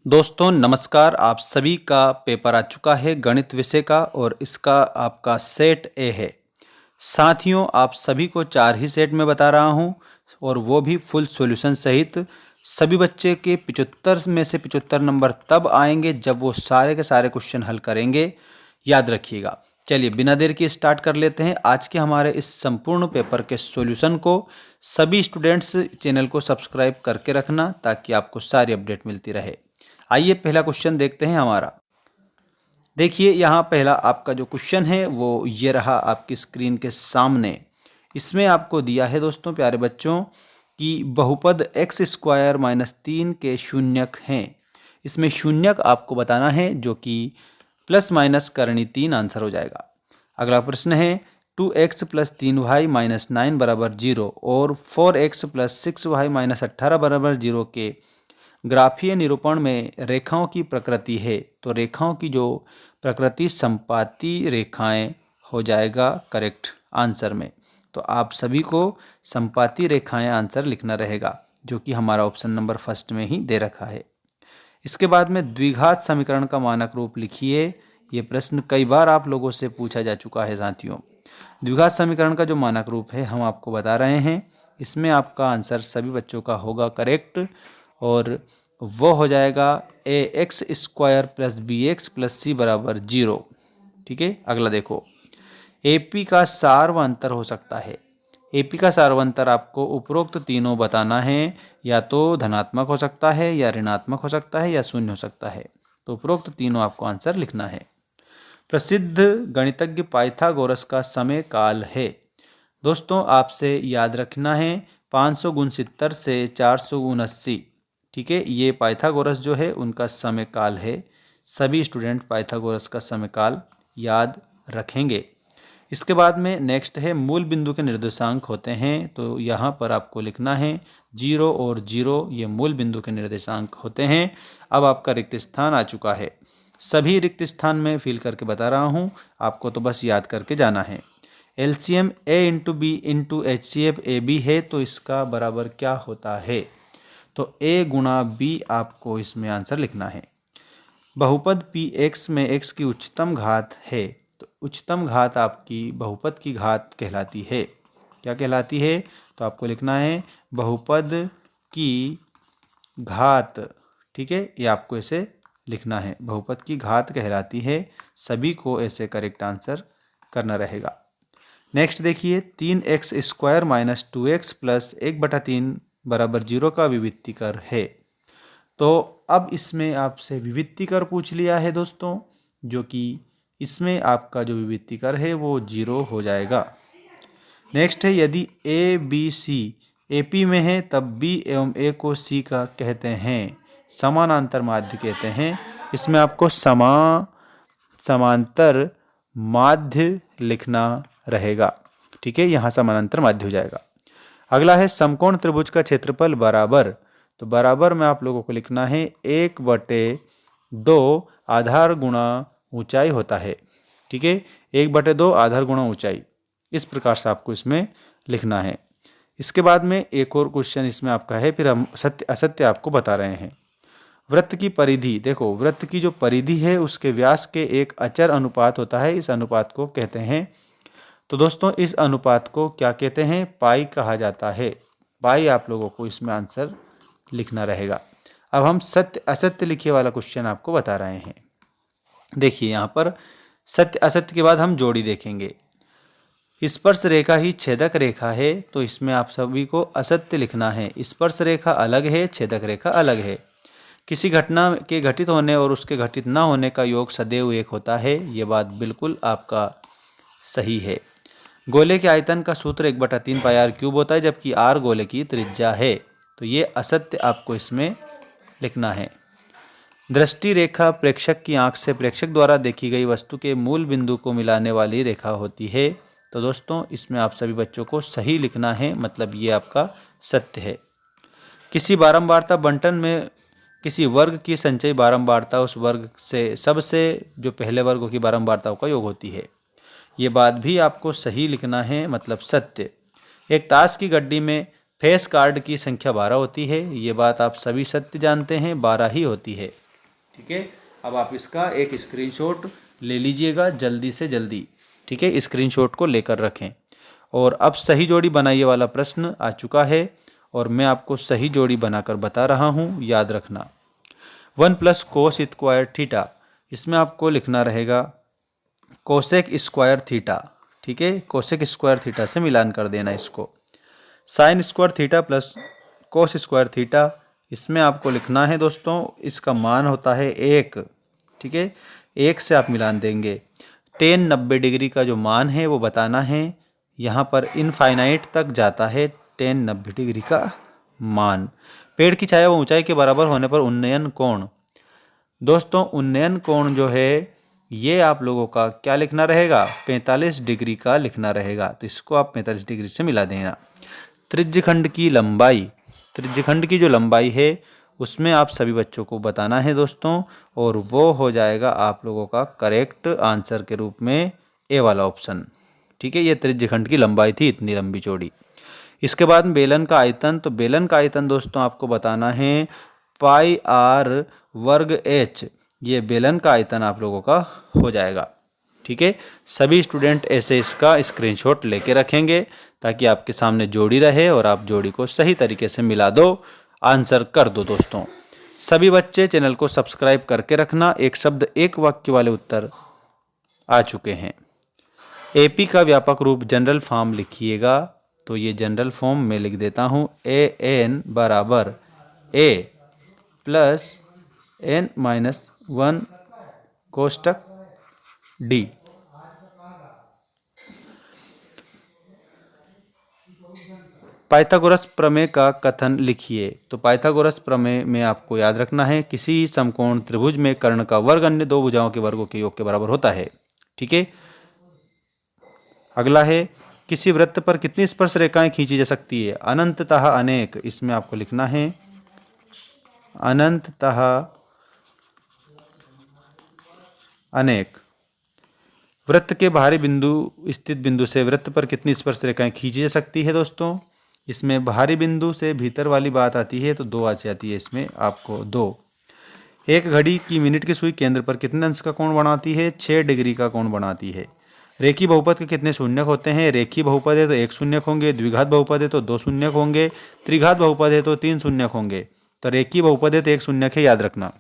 दोस्तों नमस्कार। आप सभी का पेपर आ चुका है गणित विषय का और इसका आपका सेट ए है। साथियों आप सभी को 4 ही सेट में बता रहा हूं और वो भी फुल सॉल्यूशन सहित। सभी बच्चे के 75 में से 75 नंबर तब आएंगे जब वो सारे के सारे क्वेश्चन हल करेंगे, याद रखिएगा। चलिए बिना देर के स्टार्ट कर लेते हैं आज के हमारे इस संपूर्ण पेपर के सॉल्यूशन को। सभी स्टूडेंट्स चैनल को सब्सक्राइब करके रखना ताकि आपको सारी अपडेट मिलती रहे। आइए पहला क्वेश्चन देखते हैं हमारा। देखिए यहाँ पहला आपका जो क्वेश्चन है वो ये रहा आपकी स्क्रीन के सामने। इसमें आपको दिया है दोस्तों प्यारे बच्चों कि बहुपद x स्क्वायर माइनस 3 के शून्यक हैं। इसमें शून्यक आपको बताना है जो कि प्लस माइनस करनी 3 आंसर हो जाएगा। अगला प्रश्न है 2x प्लस 3y माइनस 9 बराबर 0 और 4x प्लस 6y माइनस 18 बराबर 0 के ग्राफीय निरूपण में रेखाओं की प्रकृति है। तो रेखाओं की जो प्रकृति संपाती रेखाएं हो जाएगा करेक्ट आंसर में। तो आप सभी को संपाती रेखाएं आंसर लिखना रहेगा जो कि हमारा ऑप्शन नंबर फर्स्ट में ही दे रखा है। इसके बाद में द्विघात समीकरण का मानक रूप लिखिए। ये प्रश्न कई बार आप लोगों से पूछा जा चुका है साथियों। द्विघात समीकरण का जो मानक रूप है हम आपको बता रहे हैं। इसमें आपका आंसर सभी बच्चों का होगा करेक्ट और वो हो जाएगा a x square plus b x plus c बराबर 0। ठीक है, अगला देखो एपी का सार्वंतर हो सकता है। एपी का सार्वंतर आपको उपरोक्त तीनों बताना है, या तो धनात्मक हो सकता है या ऋणात्मक हो सकता है या शून्य हो सकता है। तो उपरोक्त तीनों आपको आंसर लिखना है। प्रसिद्ध गणितज्ञ पाइथागोरस का समय काल है। दोस्तों आपसे याद रखना है 500 गुण 70 से 400 गुण 80। ठीक है, ये पाइथागोरस जो है उनका समय काल है। सभी स्टूडेंट पाइथागोरस का समय काल याद रखेंगे। इसके बाद में नेक्स्ट है मूल बिंदु के निर्देशांक होते हैं। तो यहाँ पर आपको लिखना है 0 और 0 ये मूल बिंदु के निर्देशांक होते हैं। अब आपका रिक्त स्थान आ चुका है। सभी रिक्त स्थान में फिल करके बता रहा हूँ, आपको तो बस याद करके जाना है। LCM A into B into H C F A B है तो इसका बराबर क्या होता है? तो a गुणा बी आपको इसमें आंसर लिखना है। बहुपद पी एक्स में x की उच्चतम घात है तो उच्चतम घात आपकी बहुपद की घात कहलाती है। क्या कहलाती है? तो आपको लिखना है बहुपद की घात। ठीक है, ये आपको ऐसे लिखना है, बहुपद की घात कहलाती है। सभी को ऐसे करेक्ट आंसर करना रहेगा। नेक्स्ट देखिए 3x square minus 2x plus 1/3 बराबर 0 का विवित्तीकर है। तो अब इसमें आपसे विवित्तीकर पूछ लिया है दोस्तों, जो कि इसमें आपका जो विवित्तीकर है वो 0 हो जाएगा। नेक्स्ट है यदि A B C A P में है तब बी एवं ए को सी का कहते हैं, समानांतर माध्य कहते हैं। इसमें आपको समांतर माध्य लिखना रहेगा। ठीक है, यहाँ समानांतर माध्य हो जाएगा। अगला है समकोण त्रिभुज का क्षेत्रफल बराबर। तो बराबर में आप लोगों को लिखना है 1/2 आधार गुणा ऊंचाई होता है। ठीक है, 1/2 आधार गुणा ऊंचाई, इस प्रकार से आपको इसमें लिखना है। इसके बाद में एक और क्वेश्चन इसमें आपका है, फिर हम सत्य असत्य आपको बता रहे हैं। वृत्त की परिधि, देखो वृत्त की जो परिधि है उसके व्यास के एक अचर अनुपात होता है, इस अनुपात को कहते हैं। तो दोस्तों इस अनुपात को क्या कहते हैं? पाई कहा जाता है। पाई आप लोगों को इसमें आंसर लिखना रहेगा। अब हम सत्य असत्य लिखे वाला क्वेश्चन आपको बता रहे हैं। देखिए यहाँ पर सत्य असत्य के बाद हम जोड़ी देखेंगे। स्पर्श रेखा ही छेदक रेखा है तो इसमें आप सभी को असत्य लिखना है। स्पर्श रेखा अलग है, छेदक रेखा अलग है। किसी घटना के घटित होने और उसके घटित न होने का योग सदैव एक होता है, ये बात बिल्कुल आपका सही है। गोले के आयतन का सूत्र 1/3 पाई आर क्यूब होता है जबकि आर गोले की त्रिज्या है। तो ये असत्य आपको इसमें लिखना है। दृष्टि रेखा प्रेक्षक की आंख से प्रेक्षक द्वारा देखी गई वस्तु के मूल बिंदु को मिलाने वाली रेखा होती है। तो दोस्तों इसमें आप सभी बच्चों को सही लिखना है, मतलब ये आपका सत्य है। किसी बारंबारता बंटन में किसी वर्ग की संचयी बारंबारता उस वर्ग से सबसे जो पहले वर्गों की बारंबारताओं का योग होती है, ये बात भी आपको सही लिखना है, मतलब सत्य। एक ताश की गड्डी में फेस कार्ड की संख्या 12 होती है, ये बात आप सभी सत्य जानते हैं, 12 ही होती है। ठीक है, अब आप इसका एक स्क्रीनशॉट ले लीजिएगा जल्दी से जल्दी। ठीक है, स्क्रीनशॉट को लेकर रखें। और अब सही जोड़ी बनाइए वाला प्रश्न आ चुका है और मैं आपको सही जोड़ी बनाकर बता रहा हूँ, याद रखना। 1 प्लस कोस स्क्वायर थीटा, इसमें आपको लिखना रहेगा कोसेक स्क्वायर थीटा। ठीक है, कोसेक स्क्वायर थीटा से मिलान कर देना इसको। Sine square theta plus cos square theta, इसमें आपको लिखना है दोस्तों, इसका मान होता है 1। ठीक है, 1 से आप मिलान देंगे। टेन 90 डिग्री का जो मान है वो बताना है। यहाँ पर इनफाइनाइट तक जाता है टेन 90 डिग्री का मान। पेड़ की छाया व ऊंचाई के बराबर होने पर उन्नयन कोण, दोस्तों उन्नयन कोण जो है ये आप लोगों का क्या लिखना रहेगा, 45 डिग्री का लिखना रहेगा। तो इसको आप 45 डिग्री से मिला देना। त्रिज्यखंड की लंबाई, त्रिज्यखंड की जो लंबाई है उसमें आप सभी बच्चों को बताना है दोस्तों, और वो हो जाएगा आप लोगों का करेक्ट आंसर के रूप में ए वाला ऑप्शन। ठीक है, ये त्रिज्यखंड की लंबाई थी, इतनी लंबी चौड़ी। इसके बाद बेलन का आयतन, तो बेलन का आयतन दोस्तों आपको बताना है पाई आर वर्ग एच, ये बेलन का आयतन आप लोगों का हो जाएगा। ठीक है, सभी स्टूडेंट ऐसे इसका स्क्रीनशॉट लेके रखेंगे ताकि आपके सामने जोड़ी रहे और आप जोड़ी को सही तरीके से मिला दो, आंसर कर दो। दोस्तों सभी बच्चे चैनल को सब्सक्राइब करके रखना। एक शब्द एक वाक्य वाले उत्तर आ चुके हैं। एपी का व्यापक रूप जनरल फॉर्म लिखिएगा, तो ये जनरल फॉर्म में लिख देता हूँ, ए एन बराबर ए प्लस एन माइनस 1 कोष्टक डी। पाइथागोरस प्रमेय का कथन लिखिए, तो पाइथागोरस प्रमेय में आपको याद रखना है किसी समकोण त्रिभुज में कर्ण का वर्ग अन्य दो भुजाओं के वर्गों के योग के बराबर होता है। ठीक है, अगला है किसी वृत्त पर कितनी स्पर्श रेखाएं खींची जा सकती है, अनंततः अनेक। इसमें आपको लिखना है अनंततः अनेक। वृत्त के बाहरी बिंदु स्थित बिंदु से वृत्त पर कितनी स्पर्श रेखाएं खींची जा सकती है दोस्तों, इसमें बाहरी बिंदु से भीतर वाली बात आती है तो 2 आ जाती है, इसमें आपको 2। एक घड़ी की मिनट की सुई केंद्र पर कितने अंश का कोण बनाती है, 6 डिग्री का कोण बनाती है। रेखीय बहुपद के कितने शून्यक होते हैं, रेखीय बहुपद है तो 1 शून्यक होंगे, द्विघात बहुपद है तो 2 शून्यक होंगे, त्रिघात बहुपद है तो 3 शून्यक होंगे। तो रेखीय बहुपद है तो 1 शून्यक है, याद रखना।